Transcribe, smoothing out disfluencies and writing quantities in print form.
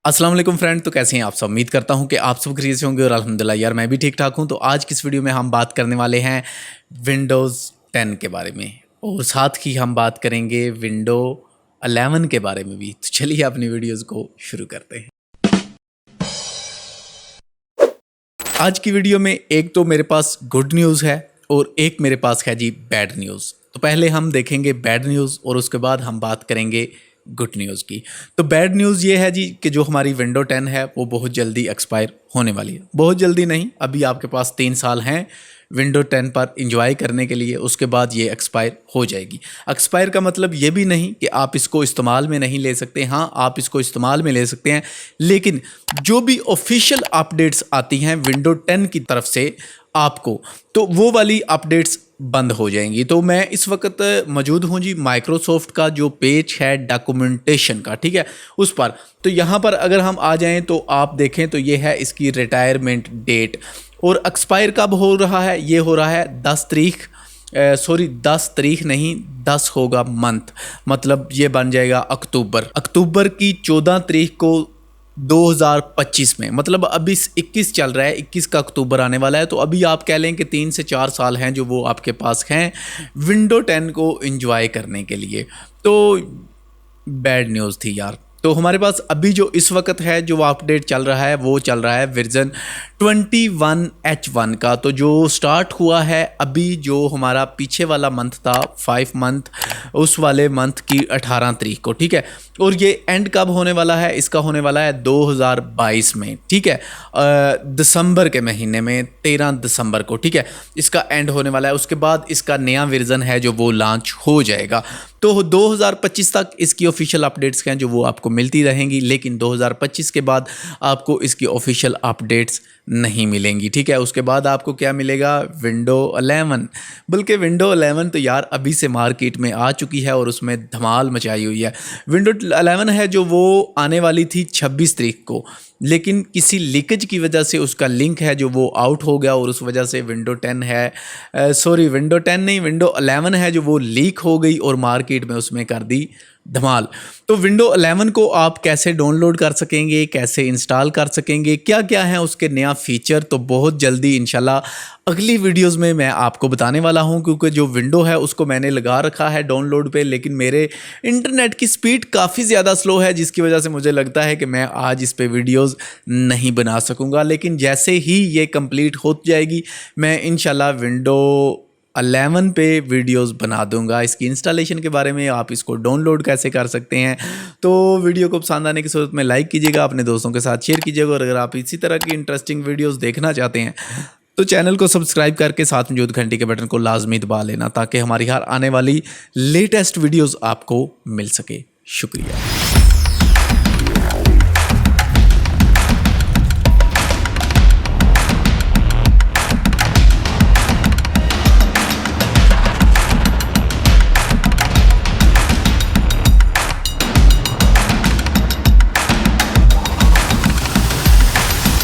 अस्सलाम वालेकुम फ्रेंड। तो कैसे हैं आप सब? उम्मीद करता हूं कि आप सब खैरियत से होंगे और अल्हम्दुलिल्लाह यार मैं भी ठीक ठाक हूं। तो आज की इस वीडियो में हम बात करने वाले हैं विंडोज़ 10 के बारे में और साथ ही हम बात करेंगे विंडो 11 के बारे में भी। तो चलिए अपनी वीडियोज़ को शुरू करते हैं। आज की वीडियो में एक तो मेरे पास गुड न्यूज़ है और एक मेरे पास है जी बैड न्यूज़। तो पहले हम देखेंगे बैड न्यूज़ और उसके बाद हम बात करेंगे गुड न्यूज़ की। तो बैड न्यूज़ ये है जी कि जो हमारी विंडो 10 है वो बहुत जल्दी एक्सपायर होने वाली है। बहुत जल्दी नहीं, अभी आपके पास 3 साल हैं विंडो 10 पर इंजॉय करने के लिए, उसके बाद ये एक्सपायर हो जाएगी। एक्सपायर का मतलब ये भी नहीं कि आप इसको इस्तेमाल में नहीं ले सकते। हाँ, आप इसको इस्तेमाल में ले सकते हैं, लेकिन जो भी ऑफिशियल अपडेट्स आती हैं विंडो 10 की तरफ से आपको, तो वो वाली अपडेट्स बंद हो जाएंगी। तो मैं इस वक्त मौजूद हूँ जी माइक्रोसॉफ्ट का जो पेज है डॉक्यूमेंटेशन का, ठीक है, उस पर। तो यहाँ पर अगर हम आ जाएं तो आप देखें तो ये है इसकी रिटायरमेंट डेट और एक्सपायर कब हो रहा है। ये हो रहा है 10 तारीख, 10 तारीख नहीं, 10 होगा मंथ, मतलब ये बन जाएगा अक्टूबर की 14 तारीख को 2025 में। मतलब अभी 21 चल रहा है, 21 का अक्टूबर आने वाला है। तो अभी आप कह लें कि 3 से 4 साल हैं जो वो आपके पास हैं विंडो 10 को एंजॉय करने के लिए। तो बैड न्यूज़ थी यार। तो हमारे पास अभी जो इस वक्त है जो अपडेट चल रहा है वो चल रहा है वर्जन 21H1 का। तो जो स्टार्ट हुआ है अभी, जो हमारा पीछे वाला मंथ था 5 मंथ, उस वाले मंथ की 18 तारीख को, ठीक है। और ये एंड कब होने वाला है? इसका होने वाला है 2022 में, ठीक है, दिसंबर के महीने में 13 दिसंबर को, ठीक है, इसका एंड होने वाला है। उसके बाद इसका नया वर्जन है जो वो लॉन्च हो जाएगा। तो 2025 तक इसकी ऑफिशियल अपडेट्स हैं जो वो आपको मिलती रहेंगी, लेकिन 2025 के बाद आपको इसकी ऑफिशियल अपडेट्स नहीं मिलेंगी, ठीक है। उसके बाद आपको क्या मिलेगा? विंडो 11। बल्कि विंडो 11 तो यार अभी से मार्केट में आ चुकी है और उसमें धमाल मचाई हुई है। विंडो 11 है जो वो आने वाली थी 26 तारीख को, लेकिन किसी लीकेज की वजह से उसका लिंक है जो वो आउट हो गया और उस वजह से विंडो 10 है, विंडो 10 नहीं, विंडो 11 है जो वो लीक हो गई और मार्केट में उसमें कर दी धमाल। तो विंडो 11 को आप कैसे डाउनलोड कर सकेंगे, कैसे इंस्टॉल कर सकेंगे, क्या क्या है उसके नया फीचर, तो बहुत जल्दी इंशाल्लाह अगली वीडियोस में मैं आपको बताने वाला हूं। क्योंकि जो विंडो है उसको मैंने लगा रखा है डाउनलोड पे, लेकिन मेरे इंटरनेट की स्पीड काफ़ी ज़्यादा स्लो है, जिसकी वजह से मुझे लगता है कि मैं आज इस पे वीडियोस नहीं बना सकूंगा। लेकिन जैसे ही ये कंप्लीट हो जाएगी मैं इंशाल्लाह विंडो 11 पे वीडियोस बना दूंगा। इसकी इंस्टॉलेशन के बारे में, आप इसको डाउनलोड कैसे कर सकते हैं। तो वीडियो को पसंद आने की सूरत में लाइक कीजिएगा, अपने दोस्तों के साथ शेयर कीजिएगा, और अगर आप इसी तरह की इंटरेस्टिंग वीडियोस देखना चाहते हैं तो चैनल को सब्सक्राइब करके साथ मौजूद घंटी के बटन को लाजमी दबा लेना, ताकि हमारी हर आने वाली लेटेस्ट वीडियोज़ आपको मिल सके। शुक्रिया।